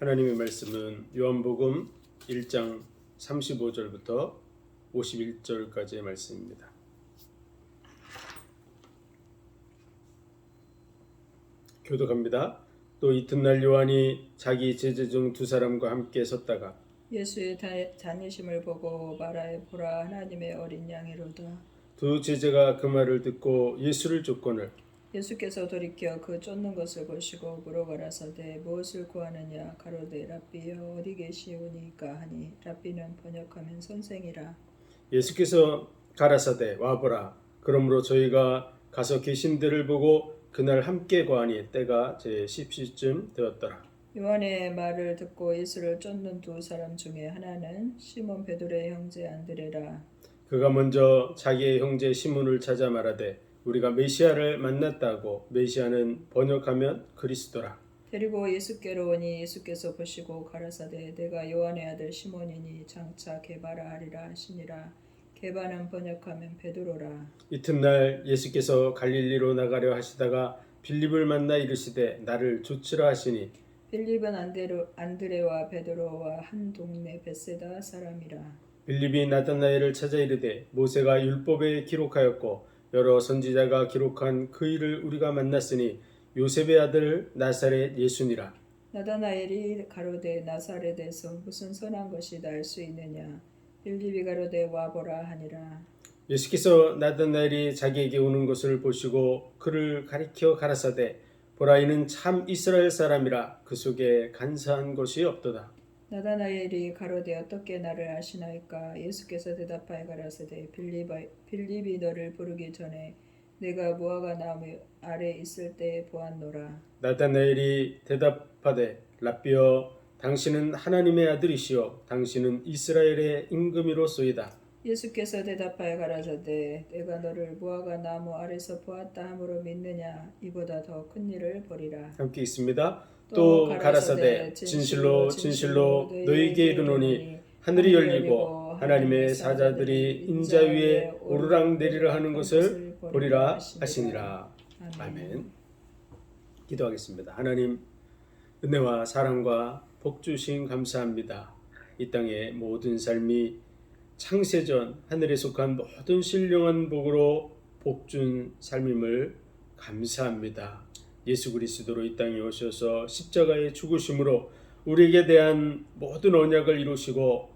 하나님의 말씀은 요한복음 1장 35절부터 51절까지의 말씀입니다. 교독합니다. 또 이튿날 요한이 자기 제자 중 두 사람과 함께 섰다가 예수의 다니심을 보고 말하여 보라 하나님의 어린 양이로다. 두 제자가 그 말을 듣고 예수를 쫓거늘 예수께서 돌이켜 그 쫓는 것을 보시고 물어가라사대 무엇을 구하느냐 가로되 랍비여 어디 계시오니까 하니 랍비는 번역하면 선생이라. 예수께서 가라사대 와보라. 그러므로 저희가 가서 계신 데를 보고 그날 함께 거하니 때가 제 10시쯤 되었더라. 요한의 말을 듣고 예수를 쫓는 두 사람 중에 하나는 시몬 베드로의 형제 안드레라. 그가 먼저 자기의 형제 시몬을 찾아 말하되 우리가 메시아를 만났다고. 메시아는 번역하면 그리스도라. 데리고 예수께로 오니 예수께서 보시고 가라사대 내가 요한의 아들 시몬이니 장차 게바라 하리라 하시니라. 게바는 번역하면 베드로라. 이튿날 예수께서 갈릴리로 나가려 하시다가 빌립을 만나 이르시되 나를 쫓으라 하시니 빌립은 안드레와 베드로와 한 동네 벳세다 사람이라. 빌립이 나다나엘을 찾아 이르되 모세가 율법에 기록하였고 여러 선지자가 기록한 그 일을 우리가 만났으니 요셉의 아들 나사렛 예수니라. 나다나엘이 가로되 나사렛에서 무슨 선한 것이 날 수 있느냐. 빌립이 가로되 와보라 하니라. 예수께서 나다나엘이 자기에게 오는 것을 보시고 그를 가리켜 가라사대 보라 이는 참 이스라엘 사람이라. 그 속에 간사한 것이 없도다. 나다나엘이 가로되 어떻게 나를 아시나이까. 예수께서 대답하여 가라사대 빌립이 너를 부르기 전에 내가 무화과 나무 아래 있을 때에 보았노라. 나다나엘이 대답하되 랍비여 당신은 하나님의 아들이시요 당신은 이스라엘의 임금이로소이다. 예수께서 대답하여 가라사대 내가 너를 무화과 나무 아래서 보았다 함으로 믿느냐. 이보다 더 큰 일을 보리라. 함께 있습니다. 또 가라사대 진실로 진실로 너희에게 이르노니 하늘이 열리고 하나님의 사자들이 인자 위에 오르락 내리락 하는 것을 보리라 하시니라. 아멘. 기도하겠습니다. 하나님 은혜와 사랑과 복 주신 감사합니다. 이 땅의 모든 삶이 창세전 하늘에 속한 모든 신령한 복으로 복준 삶임을 감사합니다. 예수 그리스도로 이 땅에 오셔서 십자가의 죽으심으로 우리에게 대한 모든 언약을 이루시고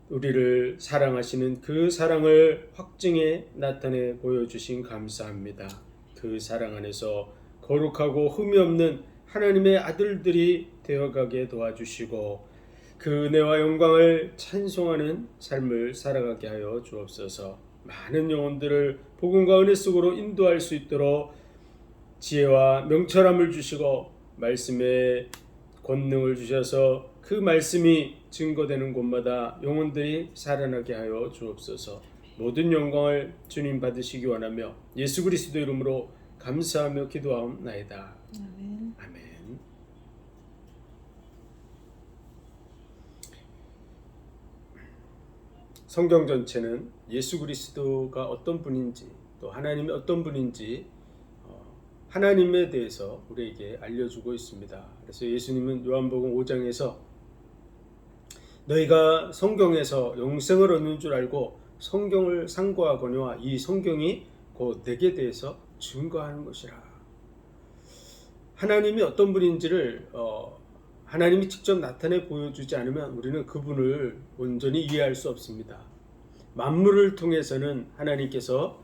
우리를 사랑하시는 그 사랑을 확증해 나타내 보여주신 감사합니다. 그 사랑 안에서 거룩하고 흠이 없는 하나님의 아들들이 되어가게 도와주시고 그 은혜와 영광을 찬송하는 삶을 살아가게 하여 주옵소서. 많은 영혼들을 복음과 은혜 속으로 인도할 수 있도록 지혜와 명철함을 주시고 말씀의 권능을 주셔서 그 말씀이 증거되는 곳마다 영혼들이 살아나게 하여 주옵소서. 모든 영광을 주님 받으시기 원하며 예수 그리스도 이름으로 감사하며 기도하옵나이다. 아멘. 아멘. 성경 전체는 예수 그리스도가 어떤 분인지 또 하나님이 어떤 분인지 하나님에 대해서 우리에게 알려주고 있습니다. 그래서 예수님은 요한복음 5장에서 너희가 성경에서 영생을 얻는 줄 알고 성경을 상고하거니와 이 성경이 곧 내게 대해서 증거하는 것이라. 하나님이 어떤 분인지를 하나님이 직접 나타내 보여주지 않으면 우리는 그분을 온전히 이해할 수 없습니다. 만물을 통해서는 하나님께서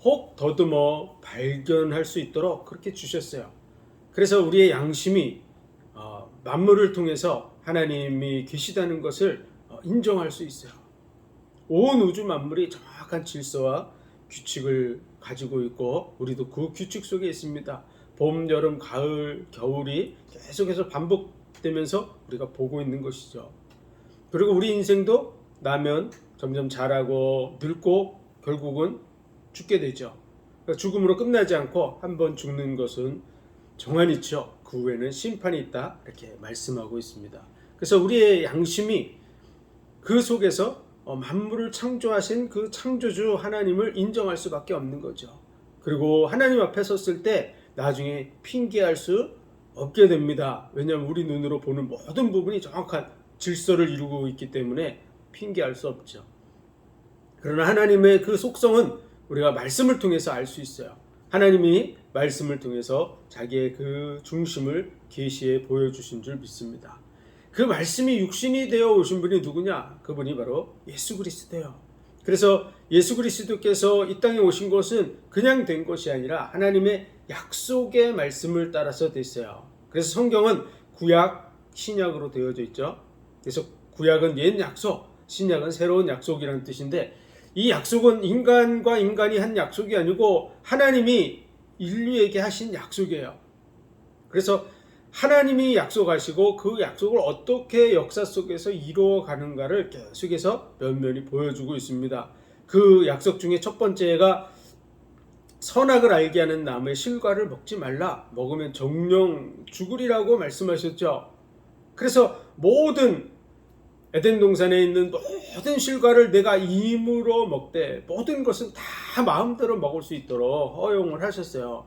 혹 더듬어 발견할 수 있도록 그렇게 주셨어요. 그래서 우리의 양심이 만물을 통해서 하나님이 계시다는 것을 인정할 수 있어요. 온 우주 만물이 정확한 질서와 규칙을 가지고 있고 우리도 그 규칙 속에 있습니다. 봄, 여름, 가을, 겨울이 계속해서 반복되면서 우리가 보고 있는 것이죠. 그리고 우리 인생도 나면 점점 자라고 늙고 결국은 죽게 되죠. 그러니까 죽음으로 끝나지 않고 한번 죽는 것은 정한이죠. 그 후에는 심판이 있다 이렇게 말씀하고 있습니다. 그래서 우리의 양심이 그 속에서 만물을 창조하신 그 창조주 하나님을 인정할 수밖에 없는 거죠. 그리고 하나님 앞에 섰을 때 나중에 핑계할 수 없게 됩니다. 왜냐하면 우리 눈으로 보는 모든 부분이 정확한 질서를 이루고 있기 때문에 핑계할 수 없죠. 그러나 하나님의 그 속성은 우리가 말씀을 통해서 알 수 있어요. 하나님이 말씀을 통해서 자기의 그 중심을 계시해 보여주신 줄 믿습니다. 그 말씀이 육신이 되어 오신 분이 누구냐? 그분이 바로 예수 그리스도예요. 그래서 예수 그리스도께서 이 땅에 오신 것은 그냥 된 것이 아니라 하나님의 약속의 말씀을 따라서 됐어요. 그래서 성경은 구약, 신약으로 되어져 있죠. 그래서 구약은 옛 약속, 신약은 새로운 약속이라는 뜻인데, 이 약속은 인간과 인간이 한 약속이 아니고 하나님이 인류에게 하신 약속이에요. 그래서 하나님이 약속하시고 그 약속을 어떻게 역사 속에서 이루어가는가를 계속해서 면면히 보여주고 있습니다. 그 약속 중에 첫 번째가 선악을 알게 하는 나무의 실과를 먹지 말라. 먹으면 정령 죽으리라고 말씀하셨죠. 그래서 모든 에덴 동산에 있는 모든 실과를 내가 임으로 먹되 모든 것은 다 마음대로 먹을 수 있도록 허용을 하셨어요.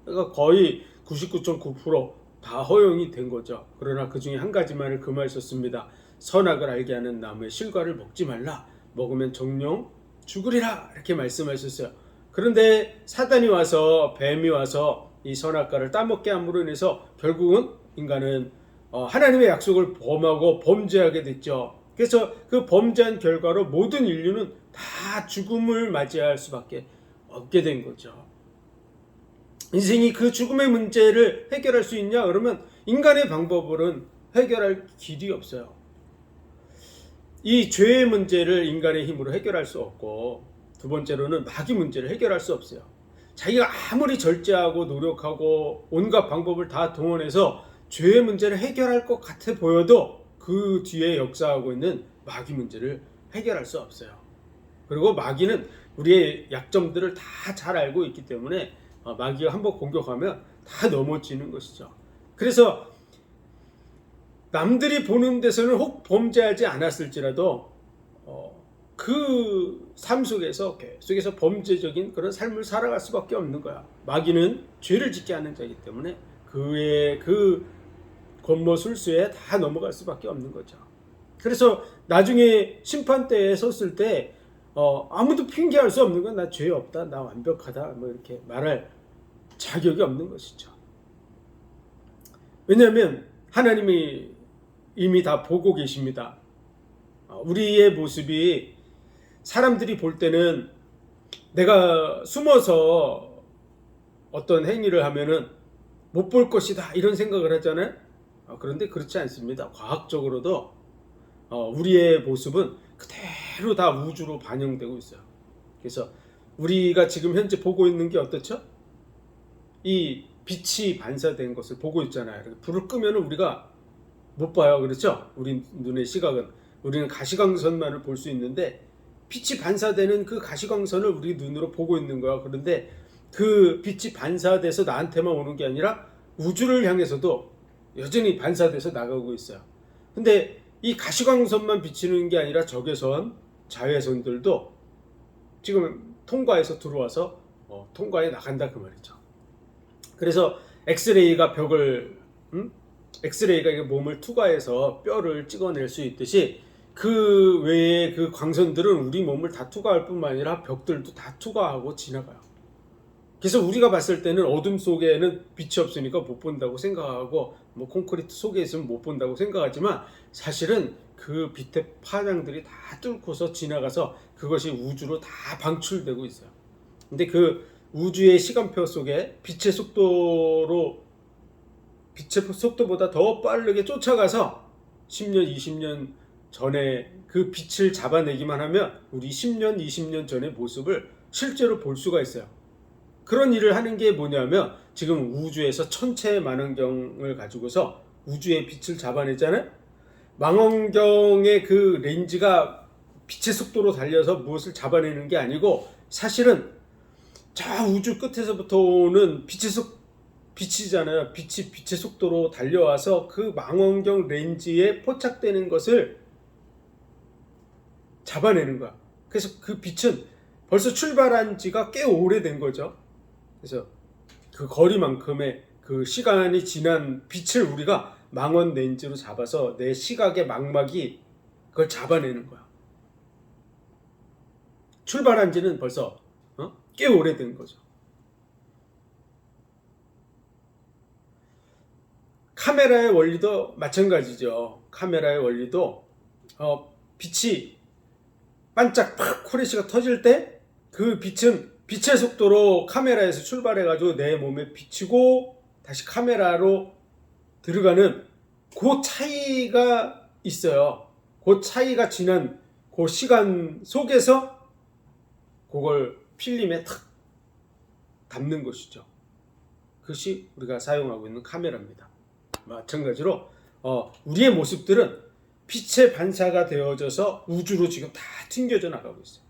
그러니까 거의 99.9% 다 허용이 된 거죠. 그러나 그 중에 한 가지만을 금하셨습니다. 선악을 알게 하는 나무의 실과를 먹지 말라. 먹으면 정령 죽으리라. 이렇게 말씀하셨어요. 그런데 사단이 와서, 뱀이 와서 이 선악과를 따먹게 함으로 인해서 결국은 인간은 하나님의 약속을 범하고 범죄하게 됐죠. 그래서 그 범죄한 결과로 모든 인류는 다 죽음을 맞이할 수밖에 없게 된 거죠. 인생이 그 죽음의 문제를 해결할 수 있냐? 그러면 인간의 방법으로는 해결할 길이 없어요. 이 죄의 문제를 인간의 힘으로 해결할 수 없고, 두 번째로는 마귀 문제를 해결할 수 없어요. 자기가 아무리 절제하고 노력하고 온갖 방법을 다 동원해서 죄의 문제를 해결할 것 같아 보여도 그 뒤에 역사하고 있는 마귀 문제를 해결할 수 없어요. 그리고 마귀는 우리의 약점들을 다 잘 알고 있기 때문에 마귀가 한번 공격하면 다 넘어지는 것이죠. 그래서 남들이 보는 데서는 혹 범죄하지 않았을지라도 그 삶 속에서 계속해서 범죄적인 그런 삶을 살아갈 수밖에 없는 거야. 마귀는 죄를 짓게 하는 자이기 때문에 그의 그 권모술수에 다 넘어갈 수밖에 없는 거죠. 그래서 나중에 심판대에 섰을 때 아무도 핑계할 수 없는 건 나 죄 없다, 나 완벽하다, 뭐 이렇게 말할 자격이 없는 것이죠. 왜냐하면 하나님이 이미 다 보고 계십니다. 우리의 모습이 사람들이 볼 때는 내가 숨어서 어떤 행위를 하면은 못 볼 것이다 이런 생각을 하잖아요. 그런데 그렇지 않습니다. 과학적으로도 우리의 모습은 그대로 다 우주로 반영되고 있어요. 그래서 우리가 지금 현재 보고 있는 게 어떻죠? 이 빛이 반사된 것을 보고 있잖아요. 불을 끄면 우리가 못 봐요. 그렇죠? 우리 눈의 시각은, 우리는 가시광선만을 볼 수 있는데 빛이 반사되는 그 가시광선을 우리 눈으로 보고 있는 거야. 그런데 그 빛이 반사돼서 나한테만 오는 게 아니라 우주를 향해서도 여전히 반사돼서 나가고 있어요. 근데 이 가시광선만 비치는 게 아니라 적외선, 자외선들도 지금 통과해서 들어와서 통과해 나간다 그 말이죠. 그래서 엑스레이가 엑스레이가 몸을 투과해서 뼈를 찍어낼 수 있듯이 그 외에 그 광선들은 우리 몸을 다 투과할 뿐만 아니라 벽들도 다 투과하고 지나가요. 그래서 우리가 봤을 때는 어둠 속에는 빛이 없으니까 못 본다고 생각하고 뭐 콘크리트 속에 있으면 못 본다고 생각하지만 사실은 그 빛의 파장들이 다 뚫고서 지나가서 그것이 우주로 다 방출되고 있어요. 근데 그 우주의 시간표 속에 빛의 속도보다 더 빠르게 쫓아가서 10년, 20년 전에 그 빛을 잡아내기만 하면 우리 10년, 20년 전의 모습을 실제로 볼 수가 있어요. 그런 일을 하는 게 뭐냐면 지금 우주에서 천체 망원경을 가지고서 우주의 빛을 잡아내잖아요. 망원경의 그 렌즈가 빛의 속도로 달려서 무엇을 잡아내는 게 아니고 사실은 저 우주 끝에서부터 오는 빛이잖아요. 빛이 빛의 속도로 달려와서 그 망원경 렌즈에 포착되는 것을 잡아내는 거야. 그래서 그 빛은 벌써 출발한 지가 꽤 오래된 거죠. 그래서 그 거리만큼의 그 시간이 지난 빛을 우리가 망원 렌즈로 잡아서 내 시각의 망막이 그걸 잡아내는 거야. 출발한 지는 벌써 꽤 오래된 거죠. 카메라의 원리도 마찬가지죠. 카메라의 원리도 빛이 반짝 팍 후레쉬가 터질 때 그 빛은 빛의 속도로 카메라에서 출발해가지고 내 몸에 비치고 다시 카메라로 들어가는 그 차이가 있어요. 그 차이가 지난 그 시간 속에서 그걸 필름에 탁 담는 것이죠. 그것이 우리가 사용하고 있는 카메라입니다. 마찬가지로 우리의 모습들은 빛의 반사가 되어져서 우주로 지금 다 튕겨져 나가고 있어요.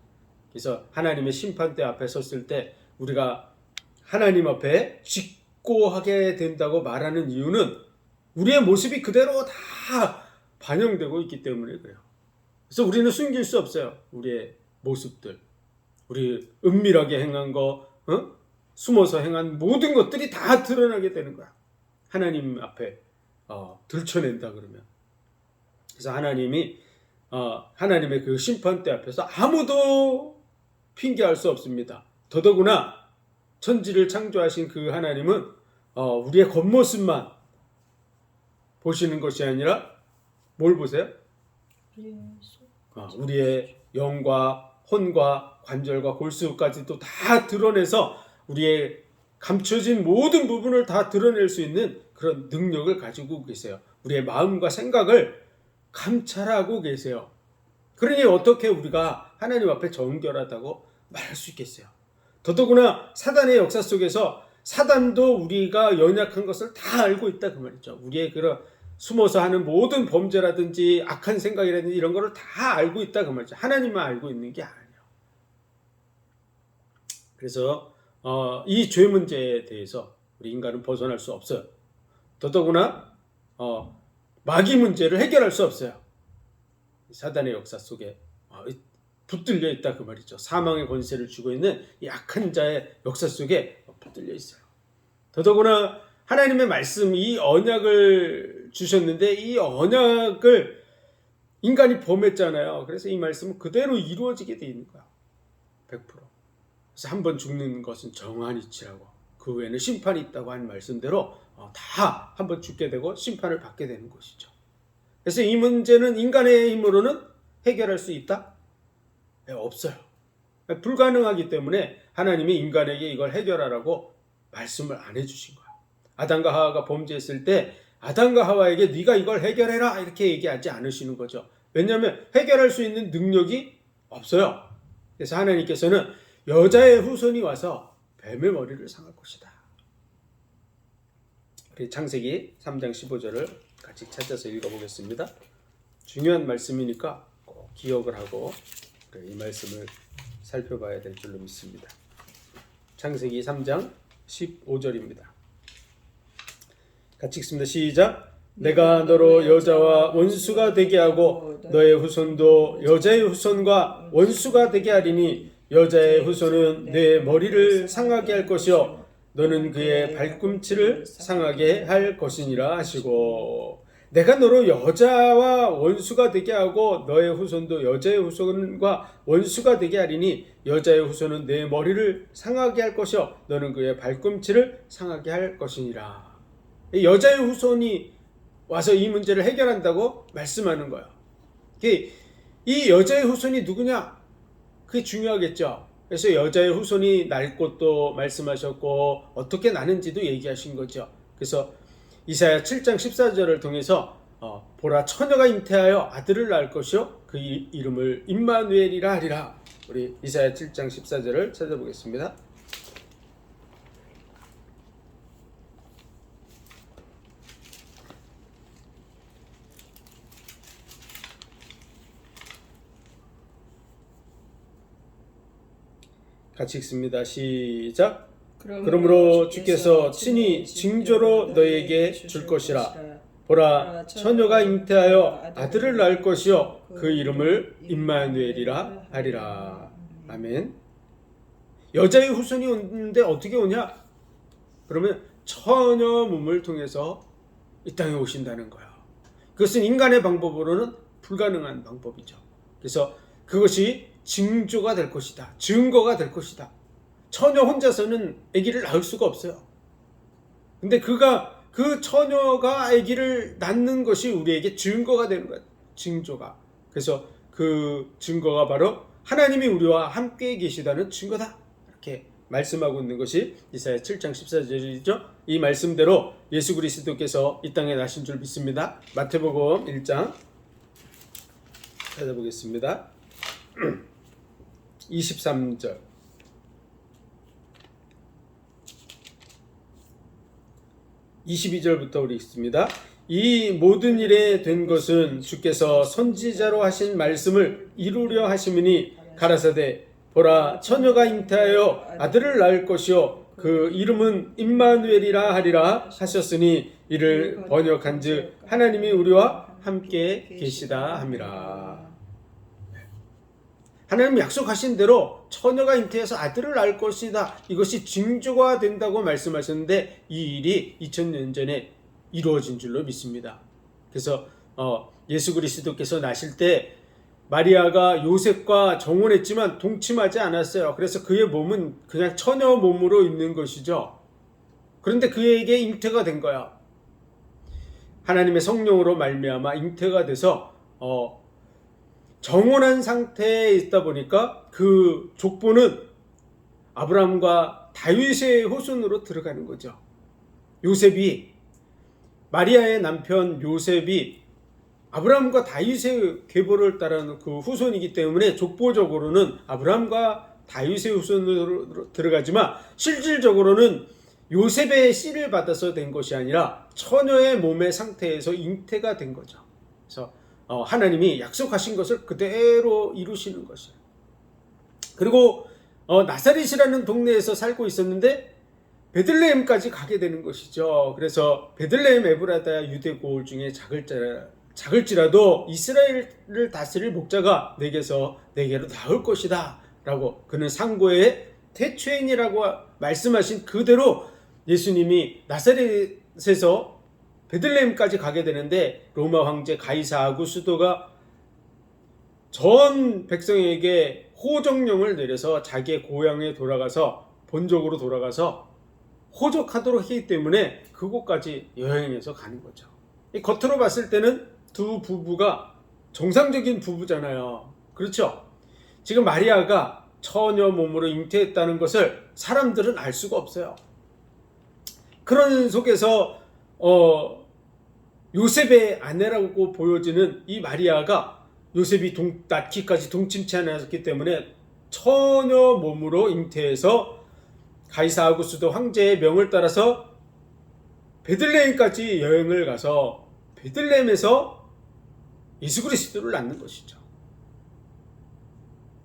그래서 하나님의 심판대 앞에 섰을 때 우리가 하나님 앞에 직고하게 된다고 말하는 이유는 우리의 모습이 그대로 다 반영되고 있기 때문에 그래요. 그래서 우리는 숨길 수 없어요. 우리의 모습들, 우리 은밀하게 행한 거, 숨어서 행한 모든 것들이 다 드러나게 되는 거야. 하나님 앞에 들춰낸다 그러면. 그래서 하나님이 하나님의 그 심판대 앞에서 아무도 핑계할 수 없습니다. 더더구나 천지를 창조하신 그 하나님은 우리의 겉모습만 보시는 것이 아니라 뭘 보세요? 우리의 영과 혼과 관절과 골수까지도 다 드러내서 우리의 감춰진 모든 부분을 다 드러낼 수 있는 그런 능력을 가지고 계세요. 우리의 마음과 생각을 감찰하고 계세요. 그러니 어떻게 우리가 하나님 앞에 정결하다고 말할 수 있겠어요? 더더구나 사단의 역사 속에서 사단도 우리가 연약한 것을 다 알고 있다 그 말이죠. 우리의 그런 숨어서 하는 모든 범죄라든지 악한 생각이라든지 이런 거를 다 알고 있다 그 말이죠. 하나님만 알고 있는 게 아니에요. 그래서 이 죄 문제에 대해서 우리 인간은 벗어날 수 없어요. 더더구나 마귀 문제를 해결할 수 없어요. 사단의 역사 속에 붙들려 있다 그 말이죠. 사망의 권세를 쥐고 있는 이 악한 자의 역사 속에 붙들려 있어요. 더더구나 하나님의 말씀, 이 언약을 주셨는데 이 언약을 인간이 범했잖아요. 그래서 이 말씀은 그대로 이루어지게 돼 있는 거야. 100%. 그래서 한 번 죽는 것은 정한 이치라고, 그 후에는 심판이 있다고 한 말씀대로 다 한 번 죽게 되고 심판을 받게 되는 것이죠. 그래서 이 문제는 인간의 힘으로는 해결할 수 있다? 없어요. 불가능하기 때문에 하나님이 인간에게 이걸 해결하라고 말씀을 안 해주신 거야. 아담과 하와가 범죄했을 때 아담과 하와에게 네가 이걸 해결해라 이렇게 얘기하지 않으시는 거죠. 왜냐하면 해결할 수 있는 능력이 없어요. 그래서 하나님께서는 여자의 후손이 와서 뱀의 머리를 상할 것이다. 우리 창세기 3장 15절을 같이 찾아서 읽어보겠습니다. 중요한 말씀이니까 꼭 기억을 하고 이 말씀을 살펴봐야 될 줄로 믿습니다. 창세기 3장 15절입니다. 같이 읽습니다. 시작. 내가 너로 여자와 원수가 되게 하고 너의 후손도 여자의 후손과 원수가 되게 하리니 여자의 후손은 내 머리를 상하게 할 것이요 너는 그의 발꿈치를 상하게 할 것이니라 하시고, 내가 너로 여자와 원수가 되게 하고 너의 후손도 여자의 후손과 원수가 되게 하리니 여자의 후손은 내 머리를 상하게 할 것이요 너는 그의 발꿈치를 상하게 할 것이니라. 여자의 후손이 와서 이 문제를 해결한다고 말씀하는 거예요. 이 여자의 후손이 누구냐? 그게 중요하겠죠. 그래서 여자의 후손이 날 것도 말씀하셨고 어떻게 나는지도 얘기하신 거죠. 그래서 이사야 7장 14절을 통해서 보라 처녀가 잉태하여 아들을 낳을 것이요 그 이름을 임마누엘이라 하리라. 우리 이사야 7장 14절을 찾아보겠습니다. 같이 읽습니다. 시작. 그러므로 주께서 친히 징조로 너에게 줄 것이라. 보라 처녀가 잉태하여 아들을 낳을 것이요 그 이름을 임마누엘이라 하리라. 아멘. 여자의 후손이 오는데 어떻게 오냐? 그러면 처녀 몸을 통해서 이 땅에 오신다는 거야. 그것은 인간의 방법으로는 불가능한 방법이죠. 그래서 그것이 징조가 될 것이다. 증거가 될 것이다. 처녀 혼자서는 아기를 낳을 수가 없어요. 근데 그 처녀가 아기를 낳는 것이 우리에게 증거가 되는 거예요. 징조가. 그래서 그 증거가 바로 하나님이 우리와 함께 계시다는 증거다. 이렇게 말씀하고 있는 것이 이사야 7장 14절이죠. 이 말씀대로 예수 그리스도께서 이 땅에 나신 줄 믿습니다. 마태복음 1장 찾아보겠습니다. 23절. 22절부터 우리 읽습니다. 이 모든 일에 된 것은 주께서 선지자로 하신 말씀을 이루려 하심이니 가라사대 보라 처녀가 잉태하여 아들을 낳을 것이요 그 이름은 임마누엘이라 하리라 하셨으니 이를 번역한즉 하나님이 우리와 함께 계시다 함이라. 하나님 약속하신 대로 처녀가 잉태해서 아들을 낳을 것이다. 이것이 징조가 된다고 말씀하셨는데 이 일이 2000년 전에 이루어진 줄로 믿습니다. 그래서 예수 그리스도께서 나실 때 마리아가 요셉과 정혼했지만 동침하지 않았어요. 그래서 그의 몸은 그냥 처녀 몸으로 있는 것이죠. 그런데 그에게 잉태가 된 거야. 하나님의 성령으로 말미암아 잉태가 돼서 정혼한 상태에 있다 보니까 그 족보는 아브라함과 다윗의 후손으로 들어가는 거죠. 요셉이 마리아의 남편 요셉이 아브라함과 다윗의 계보를 따르는 그 후손이기 때문에 족보적으로는 아브라함과 다윗의 후손으로 들어가지만 실질적으로는 요셉의 씨를 받아서 된 것이 아니라 처녀의 몸의 상태에서 잉태가 된 거죠. 그래서 하나님이 약속하신 것을 그대로 이루시는 것이에요. 그리고 나사렛이라는 동네에서 살고 있었는데 베들레헴까지 가게 되는 것이죠. 그래서 베들레헴 에브라다 유대 고을 중에 작을지라도 이스라엘을 다스릴 목자가 내게로 나올 것이다 라고 그는 상고의 태초인이라고 말씀하신 그대로 예수님이 나사렛에서 베들레헴까지 가게 되는데 로마 황제 가이사 아구스도가 전 백성에게 호적령을 내려서 자기의 고향에 돌아가서 본적으로 돌아가서 호적하도록 했기 때문에 그곳까지 여행해서 가는 거죠. 겉으로 봤을 때는 두 부부가 정상적인 부부잖아요. 그렇죠? 지금 마리아가 처녀 몸으로 잉태했다는 것을 사람들은 알 수가 없어요. 그런 속에서 요셉의 아내라고 보여지는 이 마리아가 요셉이 낳기까지 동침치 않았기 때문에 처녀 몸으로 잉태해서 가이사 아구스도 황제의 명을 따라서 베들레헴까지 여행을 가서 베들레헴에서 예수 그리스도를 낳는 것이죠.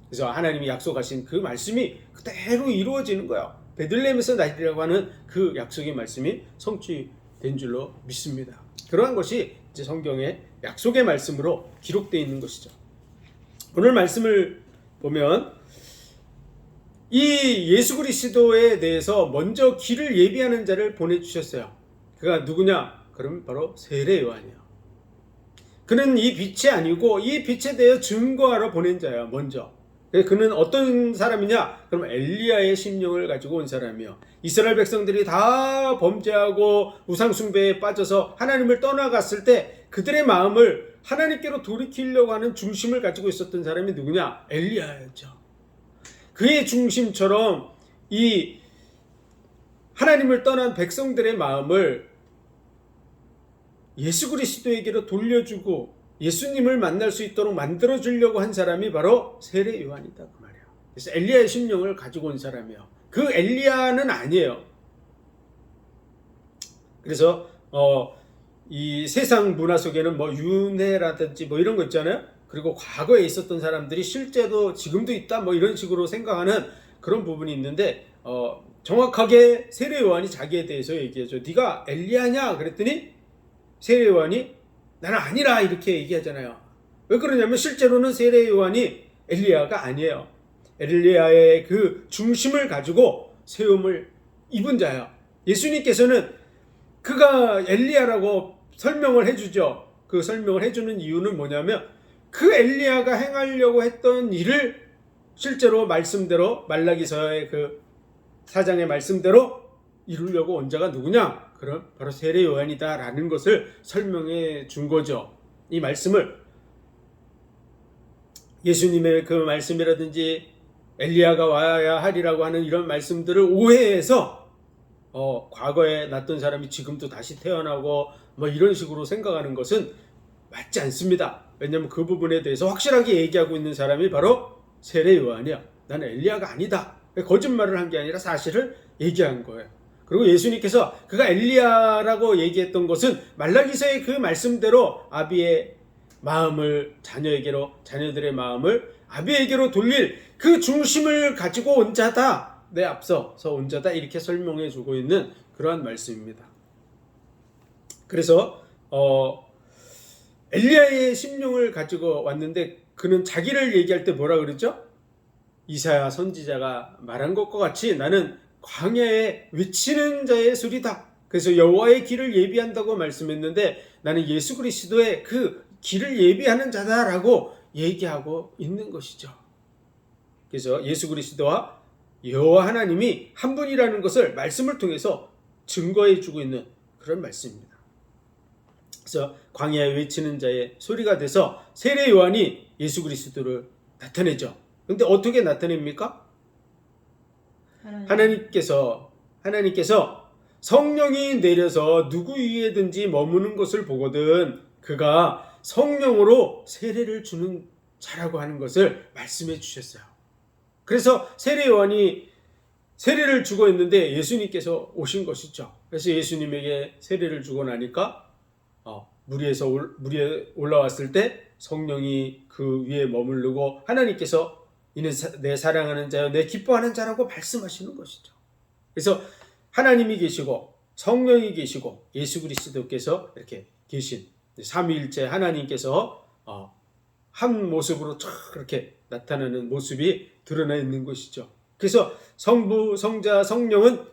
그래서 하나님이 약속하신 그 말씀이 그대로 이루어지는 거예요. 베들레헴에서 낳으리라고 하는 그 약속의 말씀이 성취된 줄로 믿습니다. 그러한 것이 이제 성경의 약속의 말씀으로 기록되어 있는 것이죠. 오늘 말씀을 보면 이 예수 그리스도에 대해서 먼저 길을 예비하는 자를 보내주셨어요. 그가 누구냐? 그럼 바로 세례 요한이에요. 그는 이 빛이 아니고 이 빛에 대해 증거하러 보낸 자예요. 먼저. 그는 어떤 사람이냐? 그럼 엘리야의 심령을 가지고 온 사람이요. 이스라엘 백성들이 다 범죄하고 우상숭배에 빠져서 하나님을 떠나갔을 때 그들의 마음을 하나님께로 돌이키려고 하는 중심을 가지고 있었던 사람이 누구냐? 엘리야였죠. 그의 중심처럼 이 하나님을 떠난 백성들의 마음을 예수 그리스도에게로 돌려주고 예수님을 만날 수 있도록 만들어주려고 한 사람이 바로 세례 요한이다 그 말이에요. 그래서 엘리야의 심령을 가지고 온 사람이에요. 그 엘리야는 아니에요. 그래서 이 세상 문화 속에는 뭐 윤회라든지 뭐 이런 거 있잖아요. 그리고 과거에 있었던 사람들이 실제도 지금도 있다 뭐 이런 식으로 생각하는 그런 부분이 있는데 정확하게 세례 요한이 자기에 대해서 얘기하죠. 네가 엘리야냐? 그랬더니 세례 요한이 나는 아니라 이렇게 얘기하잖아요. 왜 그러냐면 실제로는 세례 요한이 엘리야가 아니에요. 엘리야의 그 중심을 가지고 세움을 입은 자야. 예수님께서는 그가 엘리야라고 설명을 해주죠. 그 설명을 해주는 이유는 뭐냐면 그 엘리야가 행하려고 했던 일을 실제로 말씀대로 말라기서의 그 4장의 말씀대로 이루려고 온 자가 누구냐? 그럼 바로 세례 요한이다 라는 것을 설명해 준 거죠. 이 말씀을 예수님의 그 말씀이라든지 엘리야가 와야 하리라고 하는 이런 말씀들을 오해해서 과거에 났던 사람이 지금도 다시 태어나고 뭐 이런 식으로 생각하는 것은 맞지 않습니다. 왜냐하면 그 부분에 대해서 확실하게 얘기하고 있는 사람이 바로 세례 요한이야. 나는 엘리야가 아니다. 거짓말을 한 게 아니라 사실을 얘기한 거예요. 그리고 예수님께서 그가 엘리야라고 얘기했던 것은 말라기서의 그 말씀대로 아비의 마음을 자녀들의 마음을 아비에게로 돌릴 그 중심을 가지고 온 자다. 내 앞서서 온 자다. 이렇게 설명해 주고 있는 그러한 말씀입니다. 그래서 엘리야의 심령을 가지고 왔는데 그는 자기를 얘기할 때 뭐라 그랬죠? 이사야 선지자가 말한 것과 같이 나는 광야에 외치는 자의 소리다. 그래서 여호와의 길을 예비한다고 말씀했는데 나는 예수 그리스도의 그 길을 예비하는 자다라고 얘기하고 있는 것이죠. 그래서 예수 그리스도와 여호와 하나님이 한 분이라는 것을 말씀을 통해서 증거해 주고 있는 그런 말씀입니다. 그래서 광야에 외치는 자의 소리가 돼서 세례 요한이 예수 그리스도를 나타내죠. 근데 어떻게 나타냅니까? 하나님께서 성령이 내려서 누구 위에든지 머무는 것을 보거든 그가 성령으로 세례를 주는 자라고 하는 것을 말씀해 주셨어요. 그래서 세례 요한이 세례를 주고 있는데 예수님께서 오신 것이죠. 그래서 예수님에게 세례를 주고 나니까 무리에 올라왔을 때 성령이 그 위에 머무르고 하나님께서 이는 내 사랑하는 자여 내 기뻐하는 자라고 말씀하시는 것이죠. 그래서 하나님이 계시고 성령이 계시고 예수 그리스도께서 이렇게 계신 삼위일체 하나님께서 한 모습으로 그렇게 나타나는 모습이 드러나 있는 것이죠. 그래서 성부, 성자, 성령은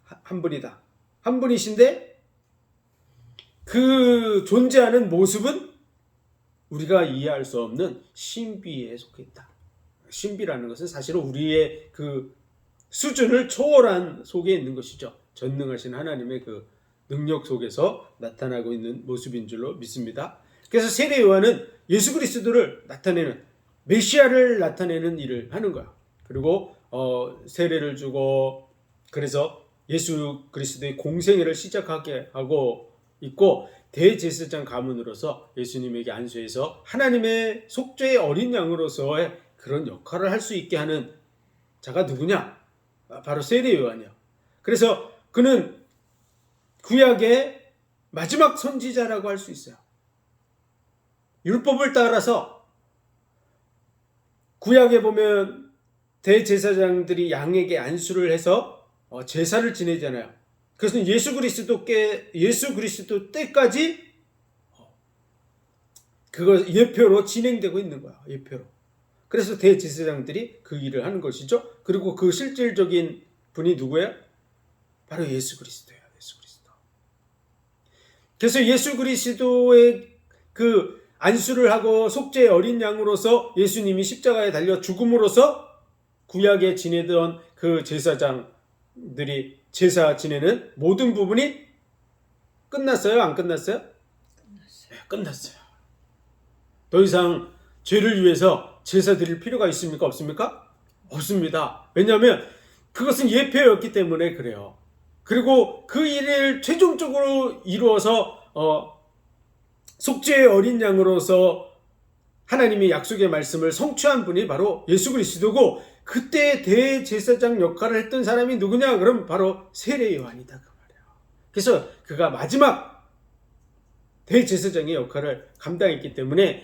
한 분이다. 한 분이신데 그 존재하는 모습은 우리가 이해할 수 없는 신비에 속해 있다. 신비라는 것은 사실은 우리의 그 수준을 초월한 속에 있는 것이죠. 전능하신 하나님의 그 능력 속에서 나타나고 있는 모습인 줄로 믿습니다. 그래서 세례 요한은 예수 그리스도를 나타내는 메시아를 나타내는 일을 하는 거야. 그리고 세례를 주고 그래서 예수 그리스도의 공생애를 시작하게 하고 있고 대제사장 가문으로서 예수님에게 안수해서 하나님의 속죄의 어린 양으로서의 그런 역할을 할 수 있게 하는 자가 누구냐? 바로 세례 요한이야. 그래서 그는 구약의 마지막 선지자라고 할 수 있어요. 율법을 따라서 구약에 보면 대제사장들이 양에게 안수를 해서 제사를 지내잖아요. 그래서 예수 그리스도 때까지 그거 예표로 진행되고 있는 거야. 예표로. 그래서 대제사장들이 그 일을 하는 것이죠. 그리고 그 실질적인 분이 누구예요? 바로 예수 그리스도예요. 예수 그리스도. 그래서 예수 그리스도의 그 안수를 하고 속죄의 어린 양으로서 예수님이 십자가에 달려 죽음으로써 구약에 지내던 그 제사장들이 제사 지내는 모든 부분이 끝났어요? 안 끝났어요? 네, 끝났어요. 더 이상 죄를 위해서 제사 드릴 필요가 있습니까? 없습니까? 없습니다. 왜냐하면 그것은 예표였기 때문에 그래요. 그리고 그 일을 최종적으로 이루어서 속죄의 어린 양으로서 하나님의 약속의 말씀을 성취한 분이 바로 예수 그리스도고 그때 대제사장 역할을 했던 사람이 누구냐? 그럼 바로 세례 요한이다 그 말이에요. 그래서 그가 마지막 대제사장의 역할을 감당했기 때문에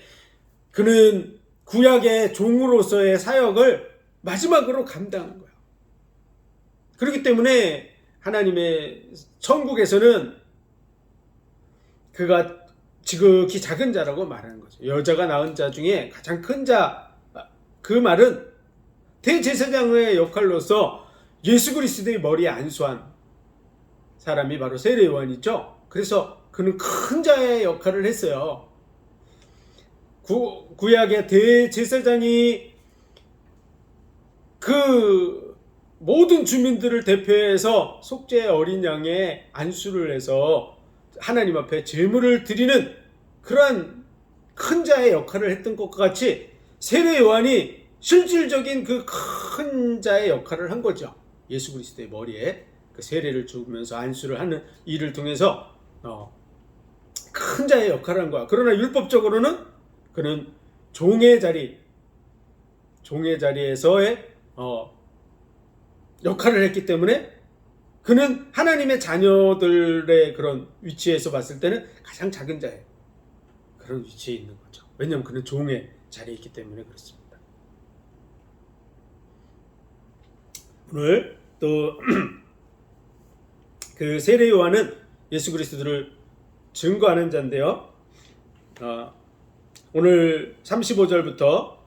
그는 구약의 종으로서의 사역을 마지막으로 감당한 거예요. 그렇기 때문에 하나님의 천국에서는 그가 지극히 작은 자라고 말하는 거죠. 여자가 낳은 자 중에 가장 큰 자, 그 말은 대제사장의 역할로서 예수 그리스도의 머리에 안수한 사람이 바로 세례 요한이죠. 그래서 그는 큰 자의 역할을 했어요. 구약의 대제사장이 그 모든 주민들을 대표해서 속죄의 어린 양의 안수를 해서 하나님 앞에 제물을 드리는 그러한 큰 자의 역할을 했던 것과 같이 세례 요한이 실질적인 그 큰 자의 역할을 한 거죠. 예수 그리스도의 머리에 그 세례를 주면서 안수를 하는 일을 통해서 큰 자의 역할을 한 거야. 그러나 율법적으로는 그는 종의 자리에서의 역할을 했기 때문에 그는 하나님의 자녀들의 그런 위치에서 봤을 때는 가장 작은 자예요. 그런 위치에 있는 거죠. 왜냐하면 그는 종의 자리에 있기 때문에 그렇습니다. 오늘 또 그 세례 요한은 예수 그리스도를 증거하는 자인데요. 오늘 35절부터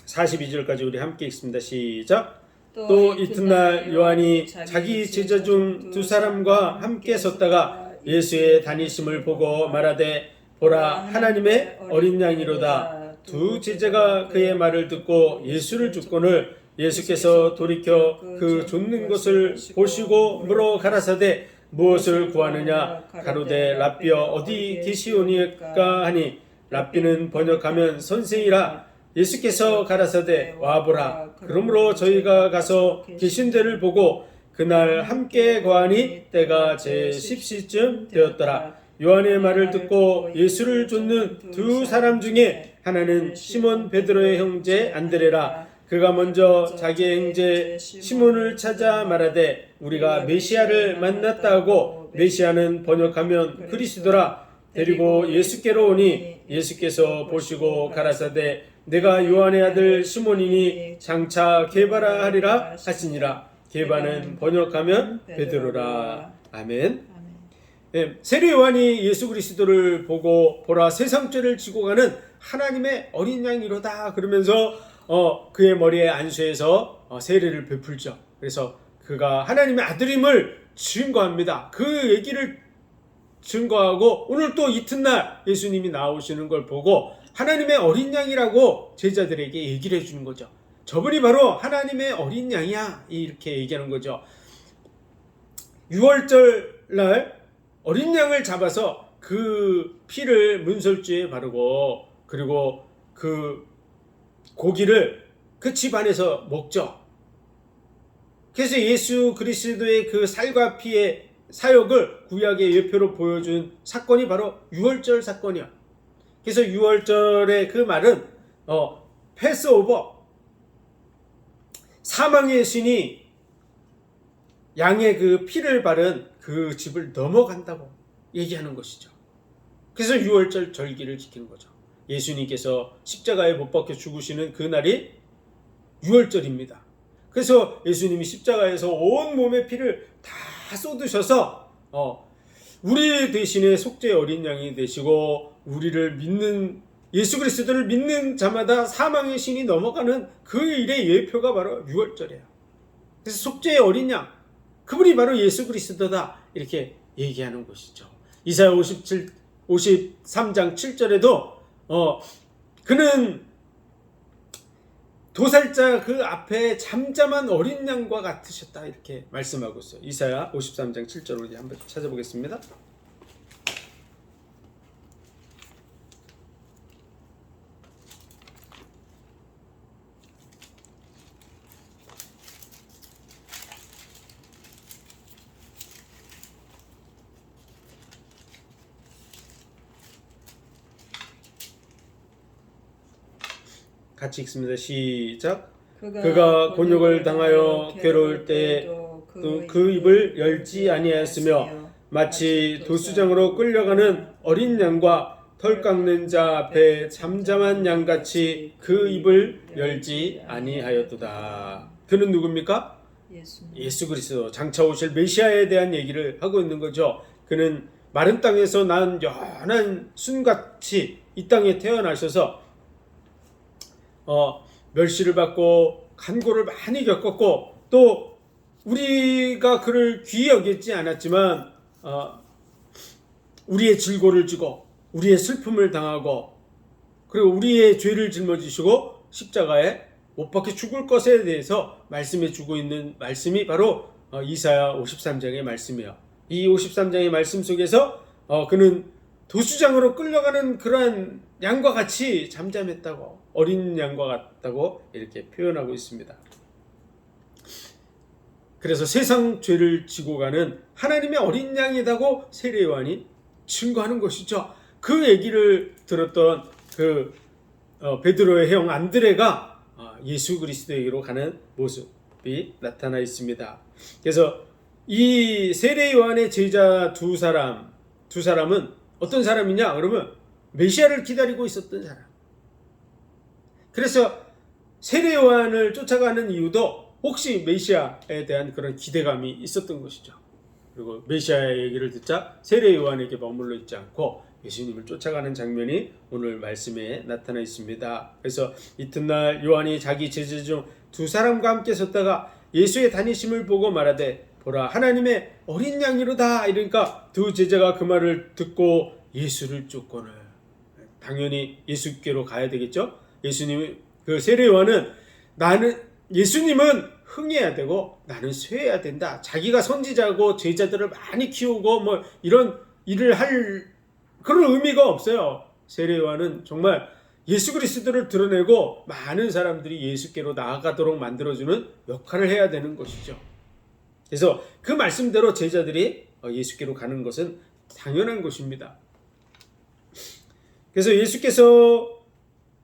42절까지 우리 함께 읽습니다. 시작. 또 이튿날 요한이 자기 제자 중 두 사람과 함께 섰다가 예수의 다니심을 보고 말하되 보라 하나님의 어린 양이로다. 두 제자가 그의 말을 듣고 예수를 줍거늘 예수께서 돌이켜 그 좇는 것을 보시고 물어 가라사대 무엇을 구하느냐 가로되 랍비여 어디 계시오니까 하니 랍비는 번역하면 선생이라. 예수께서 가라사대 와보라. 그러므로 저희가 가서 계신 데를 보고 그날 함께 거하니 때가 제10시쯤 되었더라. 요한의 말을 듣고 예수를 쫓는 두 사람 중에 하나는 시몬 베드로의 형제 안드레라. 그가 먼저 자기의 형제 시몬을 찾아 말하되 우리가 메시아를 만났다 하고, 메시아는 번역하면 그리스도라. 데리고 예수께로 오니 예수께서 보시고 가라사대 내가 요한의 아들 시몬이니 장차 게바라 하리라 하시니라. 게바는 번역하면 베드로라. 아멘. 네, 세례 요한이 예수 그리스도를 보고 보라 세상죄를 지고 가는 하나님의 어린 양이로다 그러면서 그의 머리에 안수해서 세례를 베풀죠. 그래서 그가 하나님의 아들임을 증거합니다. 그 얘기를 증거하고 오늘 또 이튿날 예수님이 나오시는 걸 보고 하나님의 어린 양이라고 제자들에게 얘기를 해주는 거죠. 저분이 바로 하나님의 어린 양이야 이렇게 얘기하는 거죠. 6월절 날 어린 양을 잡아서 그 피를 문설주에 바르고 그리고 그 고기를 그 집 안에서 먹죠. 그래서 예수 그리스도의 그 살과 피의 사역을 구약의 예표로 보여준 사건이 바로 6월절 사건이야. 그래서 6월절의 그 말은 패스오버, 사망의 신이 양의 그 피를 바른 그 집을 넘어간다고 얘기하는 것이죠. 그래서 6월절 절기를 지키는 거죠. 예수님께서 십자가에 못 박혀 죽으시는 그 날이 6월절입니다. 그래서 예수님이 십자가에서 온 몸의 피를 다 쏟으셔서 우리 대신에 속죄의 어린 양이 되시고 우리를 믿는 예수 그리스도를 믿는 자마다 사망의 신이 넘어가는 그 일의 예표가 바로 6월절이에요. 그래서 속죄의 어린 양, 그분이 바로 예수 그리스도다 이렇게 얘기하는 것이죠. 이사야 53장 7절에도 그는 도살자 그 앞에 잠잠한 어린 양과 같으셨다 이렇게 말씀하고 있어요. 이사야 53장 7절 우리 한번 찾아보겠습니다. 같이 읽습니다. 시작. 그가 곤욕을 당하여 괴로울 때에 그 입을 열지 아니하였으며 마치 도수장으로 끌려가는 어린 양과 털 깎는 자 앞에 잠잠한 양같이 그 입을 열지 아니하였도다. 그는 누굽니까? 예수 그리스도, 장차 오실 메시아에 대한 얘기를 하고 있는 거죠. 그는 마른 땅에서 난 연한 순같이 이 땅에 태어나셔서 멸시를 받고 간고를 많이 겪었고 또 우리가 그를 귀히 여기지 않았지만 우리의 질고를 지고 우리의 슬픔을 당하고 그리고 우리의 죄를 짊어지시고 십자가에 못 박혀 죽을 것에 대해서 말씀해 주고 있는 말씀이 바로 이사야 53장의 말씀이에요. 이 53장의 말씀 속에서 그는 도수장으로 끌려가는 그러한 양과 같이 잠잠했다고, 어린 양과 같다고 이렇게 표현하고 있습니다. 그래서 세상 죄를 지고 가는 하나님의 어린 양이라고 세례 요한이 증거하는 것이죠. 그 얘기를 들었던 그 베드로의 형 안드레가 예수 그리스도에게로 가는 모습이 나타나 있습니다. 그래서 이 세례 요한의 제자 두 사람은 어떤 사람이냐? 그러면 메시아를 기다리고 있었던 사람. 그래서 세례 요한을 쫓아가는 이유도 혹시 메시아에 대한 그런 기대감이 있었던 것이죠. 그리고 메시아의 얘기를 듣자 세례 요한에게 머물러 있지 않고 예수님을 쫓아가는 장면이 오늘 말씀에 나타나 있습니다. 그래서 이튿날 요한이 자기 제자 중 두 사람과 함께 섰다가 예수의 다니심을 보고 말하되 보라 하나님의 어린 양이로다. 이러니까 두 제자가 그 말을 듣고 예수를 쫓고는 당연히 예수께로 가야 되겠죠. 예수님이 그 세례 요한은 예수님은 흥해야 되고 나는 쇠해야 된다. 자기가 선지자고 제자들을 많이 키우고 뭐 이런 일을 할 그런 의미가 없어요. 세례 요한은 정말 예수 그리스도를 드러내고 많은 사람들이 예수께로 나아가도록 만들어주는 역할을 해야 되는 것이죠. 그래서 그 말씀대로 제자들이 예수께로 가는 것은 당연한 것입니다. 그래서 예수께서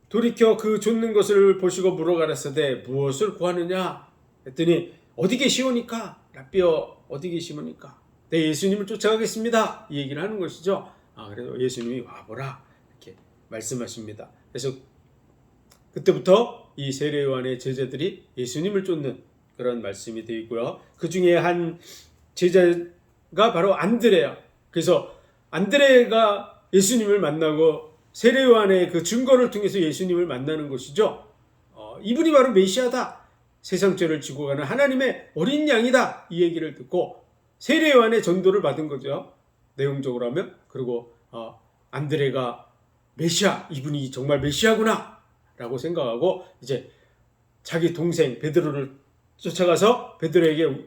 돌이켜 그 좇는 것을 보시고 물어가라사대 무엇을 구하느냐 했더니 어디 계시오니까 라삐어 어디 계시오니까 네 예수님을 쫓아가겠습니다 이 얘기를 하는 것이죠. 그래서 예수님이 와보라 이렇게 말씀하십니다. 그래서 그때부터 이 세례 요한의 제자들이 예수님을 쫓는 그런 말씀이 되어 있고요. 그 중에 한 제자가 바로 안드레야. 그래서 안드레가 예수님을 만나고 세례 요한의 그 증거를 통해서 예수님을 만나는 것이죠. 이분이 바로 메시아다. 세상 죄를 지고 가는 하나님의 어린 양이다. 이 얘기를 듣고 세례 요한의 전도를 받은 거죠. 내용적으로 하면. 그리고 안드레가 메시아, 이분이 정말 메시아구나 라고 생각하고 이제 자기 동생 베드로를 쫓아가서 베드로에게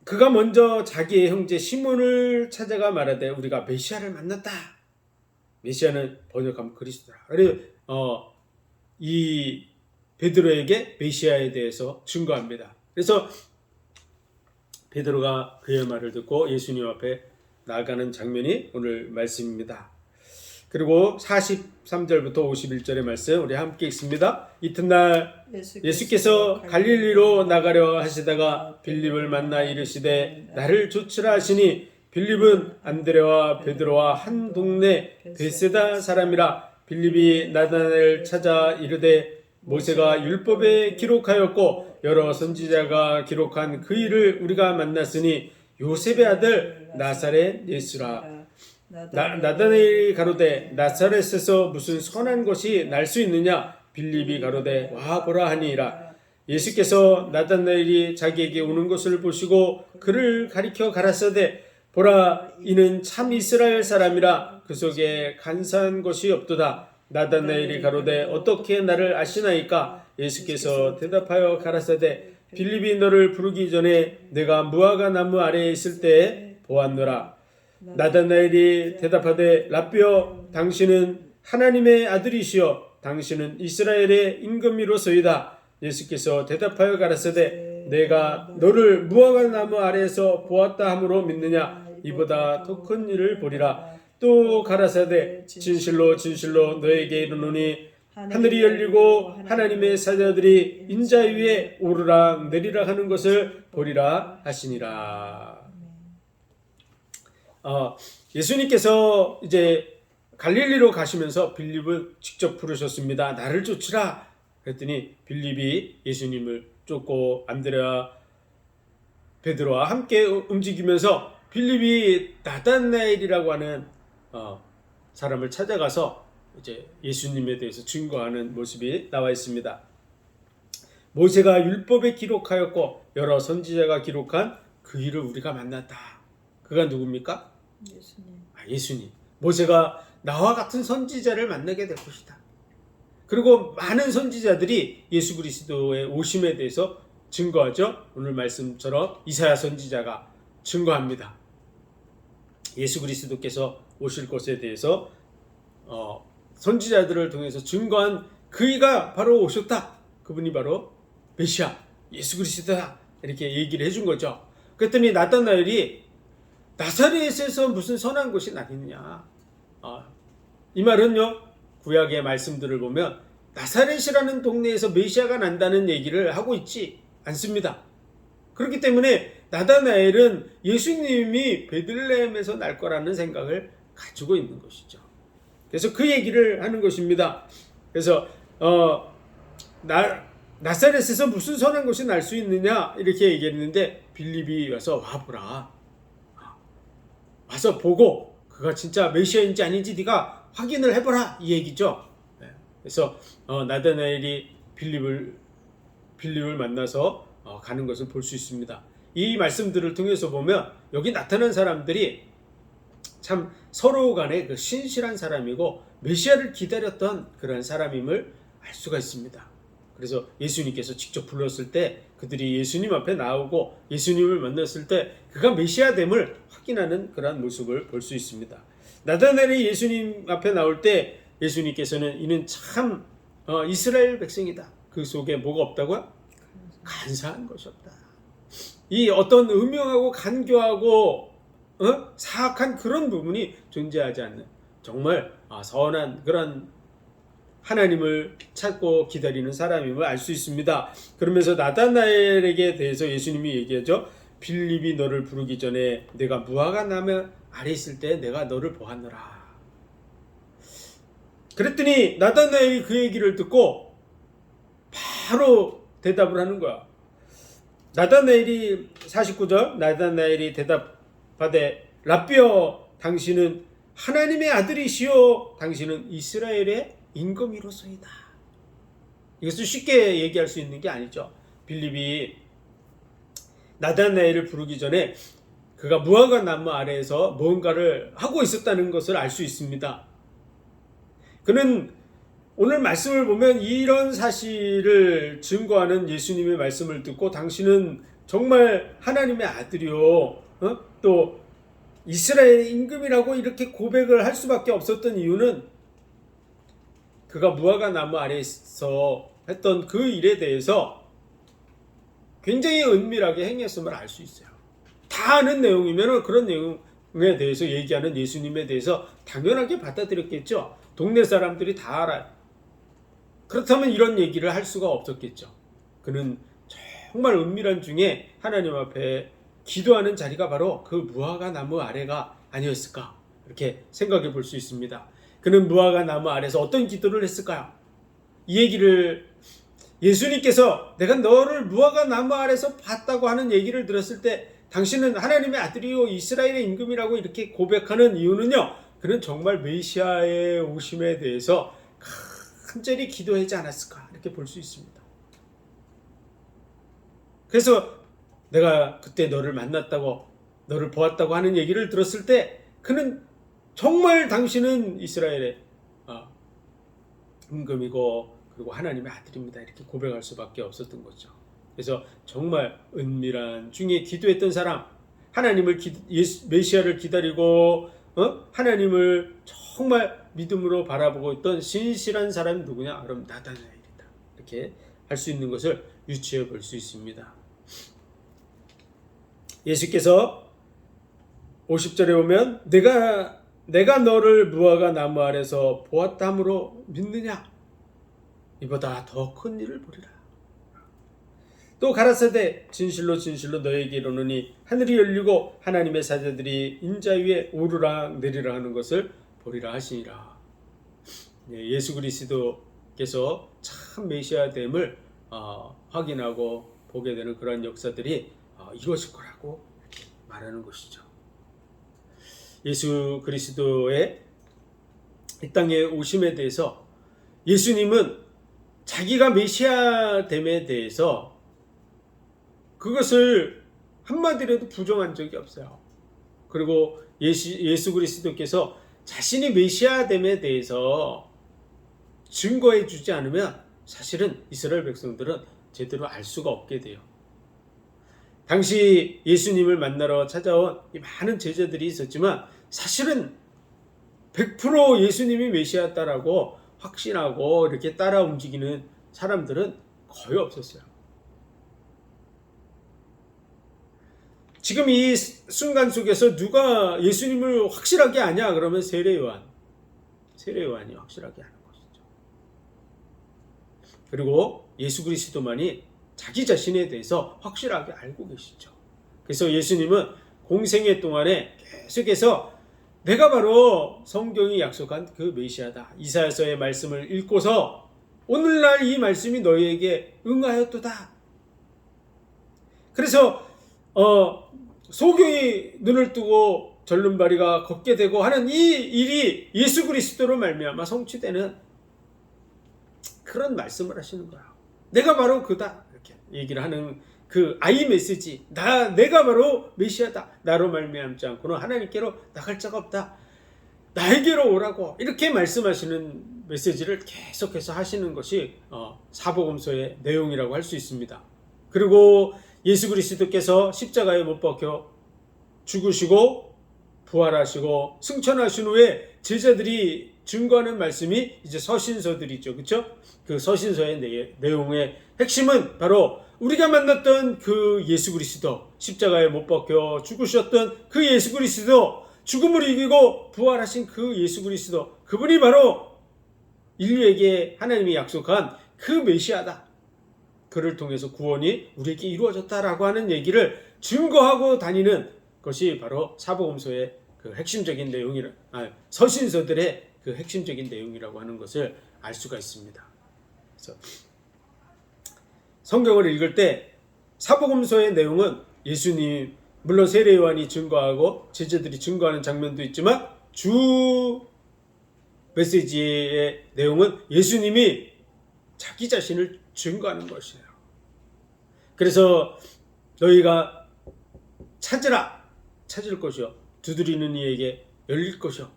그가 먼저 자기의 형제 시몬을 찾아가 말하되 우리가 메시아를 만났다. 메시아는 번역하면 그리스도라. 그래서 이 베드로에게 메시아에 대해서 증거합니다. 그래서 베드로가 그의 말을 듣고 예수님 앞에 나아가는 장면이 오늘 말씀입니다. 그리고 43절부터 51절의 말씀 우리 함께 읽습니다. 이튿날 예수께서 갈릴리로 나가려 하시다가 빌립을 만나 이르시되 나를 쫓으라 하시니 빌립은 안드레와 베드로와 한 동네 베세다 사람이라. 빌립이 나다나엘을 찾아 이르되 모세가 율법에 기록하였고 여러 선지자가 기록한 그 일을 우리가 만났으니 요셉의 아들 나사렛 예수라. 나다나엘이 가로되 나사렛에서 무슨 선한 것이 날 수 있느냐. 빌립이 가로되 와 보라 하니라. 예수께서 나다나엘이 자기에게 오는 것을 보시고 그를 가리켜 가라사대 보라 이는 참 이스라엘 사람이라. 그 속에 간사한 것이 없도다. 나다나엘이 가로되 어떻게 나를 아시나이까. 예수께서 대답하여 가라사대 빌립이 너를 부르기 전에 내가 무화과 나무 아래에 있을 때에 보았노라. 나다나엘이 대답하되 라삐어 당신은 하나님의 아들이시여 당신은 이스라엘의 임금이로소이다. 예수께서 대답하여 가라사대 내가 너를 무화과 나무 아래에서 보았다 함으로 믿느냐. 이보다 더 큰 일을 보리라. 또 가라사대 진실로 진실로 너에게 이르노니 하늘이 열리고 하나님의 사자들이 인자 위에 오르락 내리락 하는 것을 보리라 하시니라. 예수님께서 이제 갈릴리로 가시면서 빌립을 직접 부르셨습니다. 나를 쫓으라. 그랬더니 빌립이 예수님을 쫓고 안드레와 베드로와 함께 움직이면서 빌립이 나다나엘이라고 하는 사람을 찾아가서 이제 예수님에 대해서 증거하는 모습이 나와 있습니다. 모세가 율법에 기록하였고 여러 선지자가 기록한 그 일을 우리가 만났다. 그가 누굽니까? 예수님. 예수님. 모세가 나와 같은 선지자를 만나게 될 것이다. 그리고 많은 선지자들이 예수 그리스도의 오심에 대해서 증거하죠. 오늘 말씀처럼 이사야 선지자가 증거합니다. 예수 그리스도께서 오실 것에 대해서 선지자들을 통해서 증거한 그이가 바로 오셨다. 그분이 바로 메시아 예수 그리스도다. 이렇게 얘기를 해준 거죠. 그랬더니 나타나엘이 나사렛에서 무슨 선한 것이 나겠냐. 이 말은요, 구약의 말씀들을 보면 나사렛이라는 동네에서 메시아가 난다는 얘기를 하고 있지 않습니다. 그렇기 때문에 나다나엘은 예수님이 베들레헴에서 날 거라는 생각을 가지고 있는 것이죠. 그래서 그 얘기를 하는 것입니다. 그래서 나사렛에서 무슨 선한 것이 날 수 있느냐 이렇게 얘기했는데 빌립이 와서 와보라. 와서 보고 그가 진짜 메시아인지 아닌지 네가 확인을 해보라 이 얘기죠. 그래서 나다나엘이 빌립을 만나서 가는 것을 볼 수 있습니다. 이 말씀들을 통해서 보면 여기 나타난 사람들이 참 서로 간에 그 신실한 사람이고 메시아를 기다렸던 그런 사람임을 알 수가 있습니다. 그래서 예수님께서 직접 불렀을 때 그들이 예수님 앞에 나오고 예수님을 만났을 때 그가 메시아됨을 확인하는 그런 모습을 볼 수 있습니다. 나다나엘이 예수님 앞에 나올 때 예수님께서는 이는 참 이스라엘 백성이다. 그 속에 뭐가 없다고요? 간사한 것이 없다. 이 어떤 음흉하고 간교하고 사악한 그런 부분이 존재하지 않는 정말 선한 그런 하나님을 찾고 기다리는 사람임을 알 수 있습니다. 그러면서 나다나엘에게 대해서 예수님이 얘기하죠. 빌립이 너를 부르기 전에 내가 무화과 나무 아래 있을 때 내가 너를 보았노라. 그랬더니 나다나엘이 그 얘기를 듣고 바로 대답을 하는 거야. 나다나엘이 49절 나다나엘이 대답하되 라삐여 당신은 하나님의 아들이시오 당신은 이스라엘의 임금이로소이다. 이것을 쉽게 얘기할 수 있는 게 아니죠. 빌립이 나다나엘을 부르기 전에 그가 무화과 나무 아래에서 무언가를 하고 있었다는 것을 알 수 있습니다. 그는 오늘 말씀을 보면 이런 사실을 증거하는 예수님의 말씀을 듣고 당신은 정말 하나님의 아들이요 또 이스라엘의 임금이라고 이렇게 고백을 할 수밖에 없었던 이유는 그가 무화과 나무 아래에서 했던 그 일에 대해서 굉장히 은밀하게 행했음을 알 수 있어요. 다 아는 내용이면 그런 내용에 대해서 얘기하는 예수님에 대해서 당연하게 받아들였겠죠. 동네 사람들이 다 알아요. 그렇다면 이런 얘기를 할 수가 없었겠죠. 그는 정말 은밀한 중에 하나님 앞에 기도하는 자리가 바로 그 무화과 나무 아래가 아니었을까 이렇게 생각해 볼 수 있습니다. 그는 무화과 나무 아래서 어떤 기도를 했을까요? 이 얘기를 예수님께서 내가 너를 무화과 나무 아래서 봤다고 하는 얘기를 들었을 때 당신은 하나님의 아들이요 이스라엘의 임금이라고 이렇게 고백하는 이유는요. 그는 정말 메시아의 오심에 대해서 간절히 기도하지 않았을까 이렇게 볼 수 있습니다. 그래서 내가 그때 너를 만났다고 너를 보았다고 하는 얘기를 들었을 때 그는 정말 당신은 이스라엘의 임금이고 그리고 하나님의 아들입니다 이렇게 고백할 수밖에 없었던 거죠. 그래서 정말 은밀한 중에 기도했던 사람 하나님을 메시아를 기다리고 하나님을 정말 믿음으로 바라보고 있던 신실한 사람이 누구냐? 그럼 나다나엘이다. 이렇게 할 수 있는 것을 유추해 볼 수 있습니다. 예수께서 50절에 보면 내가 너를 무화과 나무 아래서 보았다 함으로 믿느냐? 이보다 더 큰 일을 보리라. 또 가라사대 진실로 진실로 너에게 이르노니 하늘이 열리고 하나님의 사자들이 인자 위에 오르락 내리락 하는 것을 보리라 하시니라. 예수 그리스도께서 참 메시아됨을 확인하고 보게 되는 그런 역사들이 이루어질 거라고 이렇게 말하는 것이죠. 예수 그리스도의 이 땅에 오심에 대해서 예수님은 자기가 메시아됨에 대해서 그것을 한마디라도 부정한 적이 없어요. 그리고 예수 그리스도께서 자신이 메시아됨에 대해서 증거해 주지 않으면 사실은 이스라엘 백성들은 제대로 알 수가 없게 돼요. 당시 예수님을 만나러 찾아온 이 많은 제자들이 있었지만 사실은 100% 예수님이 메시아다라고 확신하고 이렇게 따라 움직이는 사람들은 거의 없었어요. 지금 이 순간 속에서 누가 예수님을 확실하게 아냐? 그러면 세례요한이 확실하게 아는 것이죠. 그리고 예수 그리스도만이 자기 자신에 대해서 확실하게 알고 계시죠. 그래서 예수님은 공생애 동안에 계속해서 내가 바로 성경이 약속한 그 메시아다. 이사야서의 말씀을 읽고서 오늘날 이 말씀이 너희에게 응하였도다. 그래서 소경이 눈을 뜨고 절름발이가 걷게 되고 하는 이 일이 예수 그리스도로 말미암아 성취되는 그런 말씀을 하시는 거야. 내가 바로 그다 이렇게 얘기를 하는 그 아이 메시지. 내가 바로 메시아다. 나로 말미암지 않고는 하나님께로 나갈 자가 없다. 나에게로 오라고 이렇게 말씀하시는 메시지를 계속해서 하시는 것이 사복음서의 내용이라고 할 수 있습니다. 그리고 예수 그리스도께서 십자가에 못 박혀 죽으시고 부활하시고 승천하신 후에 제자들이 증거하는 말씀이 이제 서신서들이죠. 그렇죠? 그 서신서의 내용의 핵심은 바로 우리가 만났던 그 예수 그리스도, 십자가에 못 박혀 죽으셨던 그 예수 그리스도, 죽음을 이기고 부활하신 그 예수 그리스도, 그분이 바로 인류에게 하나님이 약속한 그 메시아다. 그를 통해서 구원이 우리에게 이루어졌다라고 하는 얘기를 증거하고 다니는 것이 바로 사복음서의 그 핵심적인 서신서들의 그 핵심적인 내용이라고 하는 것을 알 수가 있습니다. 그래서 성경을 읽을 때 사복음서의 내용은 예수님, 물론 세례 요한이 증거하고 제자들이 증거하는 장면도 있지만 주 메시지의 내용은 예수님이 자기 자신을 증거하는 것이에요. 그래서 너희가 찾으라, 찾을 것이요, 두드리는 이에게 열릴 것이요,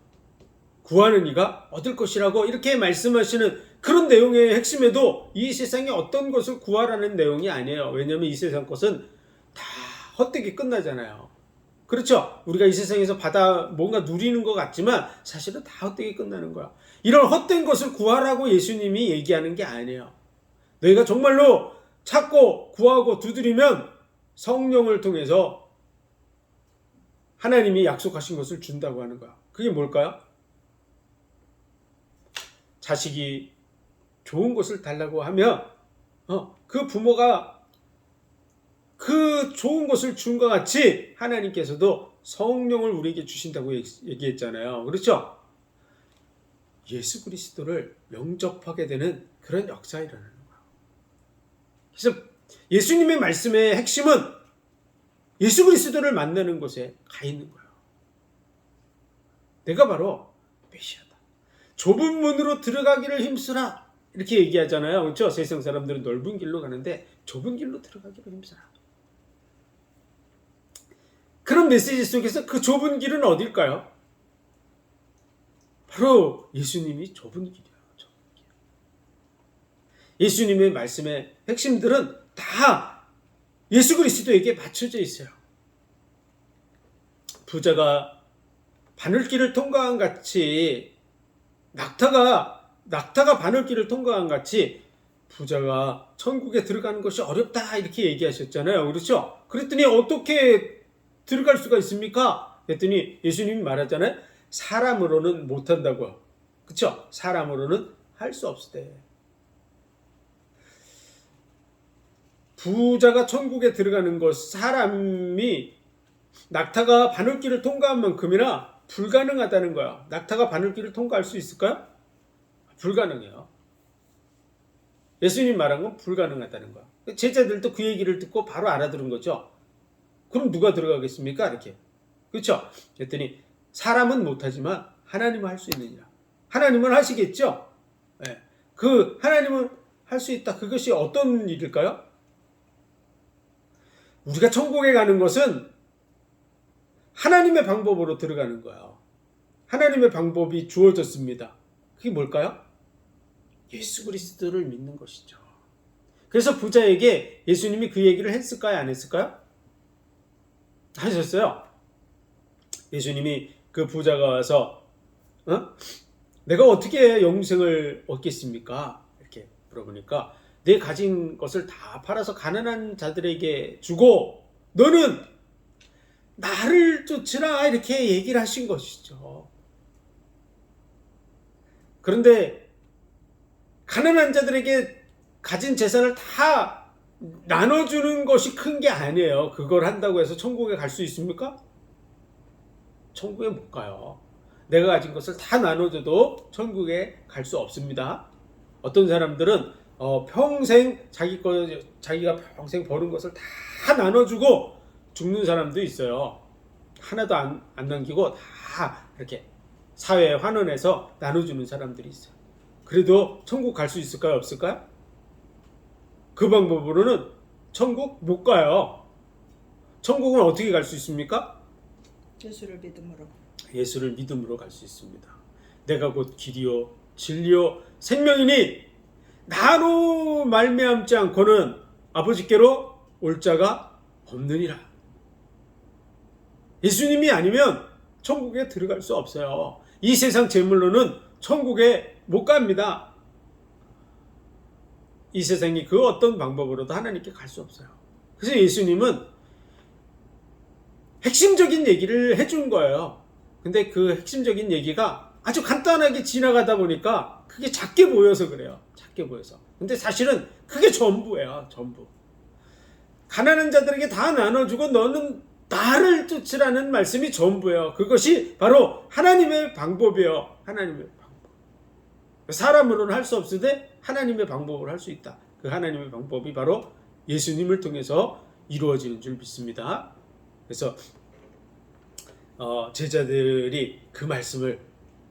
구하는 이가 얻을 것이라고 이렇게 말씀하시는 그런 내용의 핵심에도 이 세상에 어떤 것을 구하라는 내용이 아니에요. 왜냐하면 이 세상 것은 다 헛되게 끝나잖아요. 그렇죠? 우리가 이 세상에서 뭔가 누리는 것 같지만 사실은 다 헛되게 끝나는 거야. 이런 헛된 것을 구하라고 예수님이 얘기하는 게 아니에요. 너희가 정말로 찾고 구하고 두드리면 성령을 통해서 하나님이 약속하신 것을 준다고 하는 거야. 그게 뭘까요? 자식이 좋은 것을 달라고 하면 그 부모가 그 좋은 것을 준 것 같이 하나님께서도 성령을 우리에게 주신다고 얘기했잖아요. 그렇죠? 예수 그리스도를 영접하게 되는 그런 역사가 일어나는 거예요. 그래서 예수님의 말씀의 핵심은 예수 그리스도를 만나는 곳에 가 있는 거예요. 내가 바로 메시아다. 좁은 문으로 들어가기를 힘쓰라. 이렇게 얘기하잖아요. 그렇죠? 세상 사람들은 넓은 길로 가는데 좁은 길로 들어가기를 힘쓰라. 그런 메시지 속에서 그 좁은 길은 어딜까요? 바로 예수님이 좁은 길이에요. 좁은 길. 예수님의 말씀의 핵심들은 다 예수 그리스도에게 맞춰져 있어요. 부자가 바늘길을 통과한 같이 낙타가 바늘길을 통과한 같이 부자가 천국에 들어가는 것이 어렵다 이렇게 얘기하셨잖아요. 그렇죠? 그랬더니 어떻게 들어갈 수가 있습니까? 그랬더니 예수님이 말하잖아요. 사람으로는 못한다고요. 그렇죠? 사람으로는 할 수 없을 때. 부자가 천국에 들어가는 것, 사람이 낙타가 바늘길을 통과한 만큼이나 불가능하다는 거야. 낙타가 바늘길을 통과할 수 있을까요? 불가능해요. 예수님 말한 건 불가능하다는 거야. 제자들도 그 얘기를 듣고 바로 알아들은 거죠. 그럼 누가 들어가겠습니까? 이렇게. 그렇죠? 그랬더니 사람은 못하지만 하나님은 할 수 있느니라. 하나님은 하시겠죠? 예. 그 하나님은 할 수 있다. 그것이 어떤 일일까요? 우리가 천국에 가는 것은 하나님의 방법으로 들어가는 거예요. 하나님의 방법이 주어졌습니다. 그게 뭘까요? 예수 그리스도를 믿는 것이죠. 그래서 부자에게 예수님이 그 얘기를 했을까요? 안 했을까요? 하셨어요. 예수님이 그 부자가 와서 내가 어떻게 영생을 얻겠습니까? 이렇게 물어보니까 내 가진 것을 다 팔아서 가난한 자들에게 주고 너는 나를 쫓으라 이렇게 얘기를 하신 것이죠. 그런데 가난한 자들에게 가진 재산을 다 나눠주는 것이 큰 게 아니에요. 그걸 한다고 해서 천국에 갈 수 있습니까? 천국에 못 가요. 내가 가진 것을 다 나눠줘도 천국에 갈 수 없습니다. 어떤 사람들은 평생 자기가 평생 버는 것을 다 나눠주고 죽는 사람도 있어요. 하나도 안 남기고 다 이렇게 사회에 환원해서 나눠주는 사람들이 있어요. 그래도 천국 갈 수 있을까요? 없을까요? 그 방법으로는 천국 못 가요. 천국은 어떻게 갈 수 있습니까? 예수를 믿음으로. 예수를 믿음으로 갈 수 있습니다. 내가 곧 길이요 진리요 생명이니 나로 말미암지 않고는 아버지께로 올 자가 없느니라. 예수님이 아니면 천국에 들어갈 수 없어요. 이 세상 재물로는 천국에 못 갑니다. 이 세상이 그 어떤 방법으로도 하나님께 갈 수 없어요. 그래서 예수님은 핵심적인 얘기를 해준 거예요. 근데 그 핵심적인 얘기가 아주 간단하게 지나가다 보니까 그게 작게 보여서 그래요. 작게 보여서. 근데 사실은 그게 전부예요. 전부. 가난한 자들에게 다 나눠주고 너는 나를 쫓으라는 말씀이 전부예요. 그것이 바로 하나님의 방법이에요. 하나님의 방법. 사람으로는 할 수 없으되 하나님의 방법으로 할 수 있다. 그 하나님의 방법이 바로 예수님을 통해서 이루어지는 줄 믿습니다. 그래서 제자들이 그 말씀을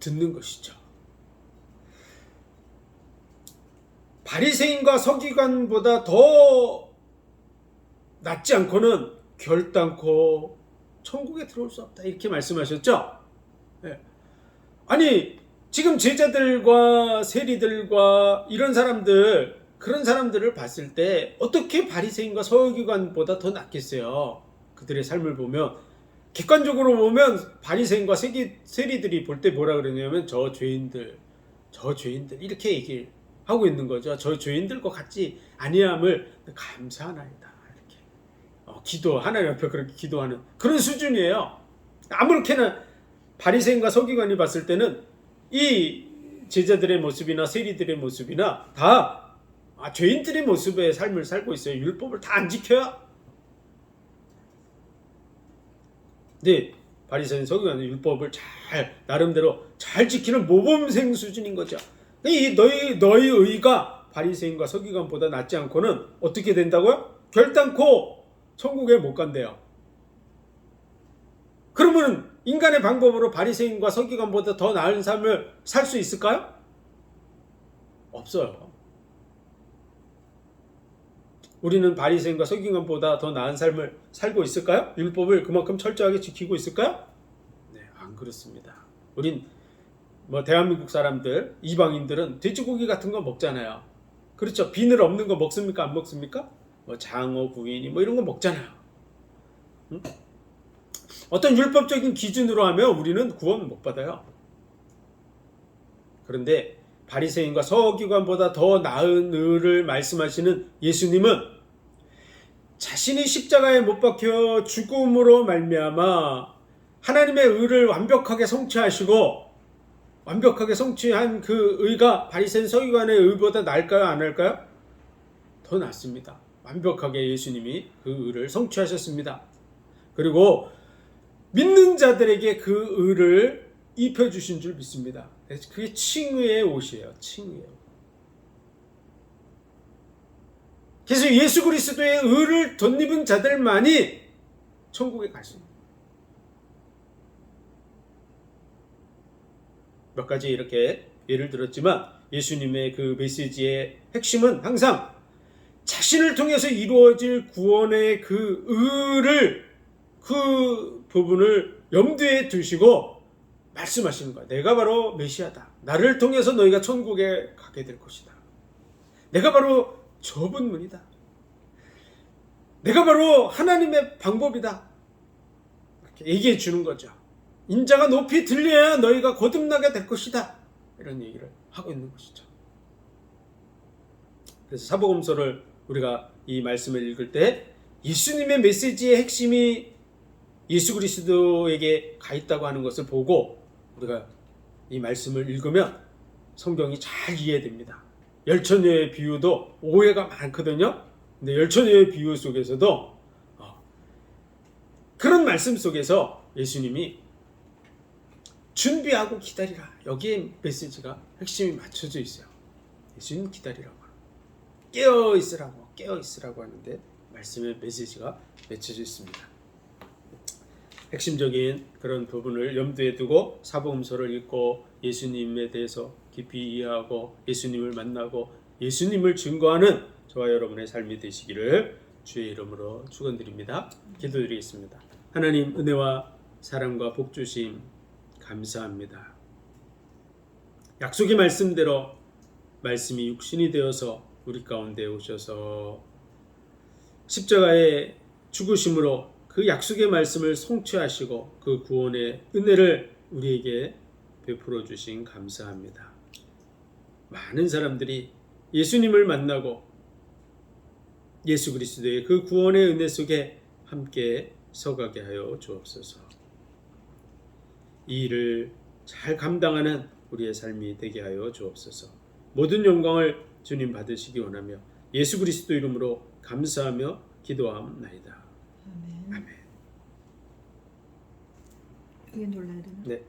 듣는 것이죠. 바리새인과 서기관보다 더 낫지 않고는 결단코 천국에 들어올 수 없다 이렇게 말씀하셨죠. 네. 아니 지금 제자들과 세리들과 이런 사람들 그런 사람들을 봤을 때 어떻게 바리새인과 서기관보다 더 낫겠어요. 그들의 삶을 보면 객관적으로 보면 바리새인과 세리들이 볼 때 뭐라 그러냐면 저 죄인들 이렇게 얘기를 하고 있는 거죠. 저 죄인들과 같이 아니함을 감사하나이다 이렇게 기도 하나님 앞에 그렇게 기도하는 그런 수준이에요. 아무렇게나 바리새인과 서기관이 봤을 때는 이 제자들의 모습이나 세리들의 모습이나 다 죄인들의 모습의 삶을 살고 있어요. 율법을 다 안 지켜요. 근데 바리새인 서기관은 율법을 잘 나름대로 잘 지키는 모범생 수준인 거죠. 이 너희 의가 바리새인과 서기관보다 낫지 않고는 어떻게 된다고요? 결단코 천국에 못 간대요. 그러면 인간의 방법으로 바리새인과 서기관보다 더 나은 삶을 살 수 있을까요? 없어요. 우리는 바리새인과 서기관보다 더 나은 삶을 살고 있을까요? 율법을 그만큼 철저하게 지키고 있을까요? 네, 안 그렇습니다. 우린 대한민국 사람들, 이방인들은 돼지고기 같은 거 먹잖아요. 그렇죠? 비늘 없는 거 먹습니까? 안 먹습니까? 장어, 구이니 이런 거 먹잖아요. 응? 어떤 율법적인 기준으로 하면 우리는 구원 못 받아요. 그런데 바리새인과 서기관보다 더 나은 의를 말씀하시는 예수님은 자신이 십자가에 못 박혀 죽음으로 말미암아 하나님의 의를 완벽하게 성취하시고 완벽하게 성취한 그 의가 바리새인 서기관의 의보다 나을까요? 안 나을까요? 더 낫습니다. 완벽하게 예수님이 그 의를 성취하셨습니다. 그리고 믿는 자들에게 그 의를 입혀주신 줄 믿습니다. 그게 칭의의 옷이에요. 칭의의 옷. 그래서 예수 그리스도의 의를 덧입은 자들만이 천국에 갈 수 있습니다. 몇 가지 이렇게 예를 들었지만 예수님의 그 메시지의 핵심은 항상 자신을 통해서 이루어질 구원의 그 의를 그 부분을 염두에 두시고 말씀하시는 거야. 내가 바로 메시아다. 나를 통해서 너희가 천국에 가게 될 것이다. 내가 바로 좁은 문이다. 내가 바로 하나님의 방법이다. 이렇게 얘기해 주는 거죠. 인자가 높이 들려야 너희가 거듭나게 될 것이다. 이런 얘기를 하고 있는 것이죠. 그래서 사복음서를 우리가 이 말씀을 읽을 때 예수님의 메시지의 핵심이 예수 그리스도에게 가 있다고 하는 것을 보고 우리가 이 말씀을 읽으면 성경이 잘 이해됩니다. 열처녀의 비유도 오해가 많거든요. 근데 열처녀의 비유 속에서도 그런 말씀 속에서 예수님이 준비하고 기다리라. 여기에 메시지가 핵심이 맞춰져 있어요. 예수님 기다리라고. 깨어 있으라고 하는데 말씀의 메시지가 맺혀져 있습니다. 핵심적인 그런 부분을 염두에 두고 사복음서를 읽고 예수님에 대해서 깊이 이해하고 예수님을 만나고 예수님을 증거하는 저와 여러분의 삶이 되시기를 주의 이름으로 축원드립니다. 기도드리겠습니다. 하나님 은혜와 사랑과 복 주심 감사합니다. 약속의 말씀대로 말씀이 육신이 되어서 우리 가운데 오셔서 십자가의 죽으심으로 그 약속의 말씀을 성취하시고 그 구원의 은혜를 우리에게 베풀어 주신 감사합니다. 많은 사람들이 예수님을 만나고 예수 그리스도의 그 구원의 은혜 속에 함께 서가게 하여 주옵소서. 이 일을 잘 감당하는 우리의 삶이 되게 하여 주옵소서. 모든 영광을 주님 받으시기 원하며 예수 그리스도 이름으로 감사하며 기도하옵나이다. 아멘. 아멘. 이게 놀라야 되나? 네.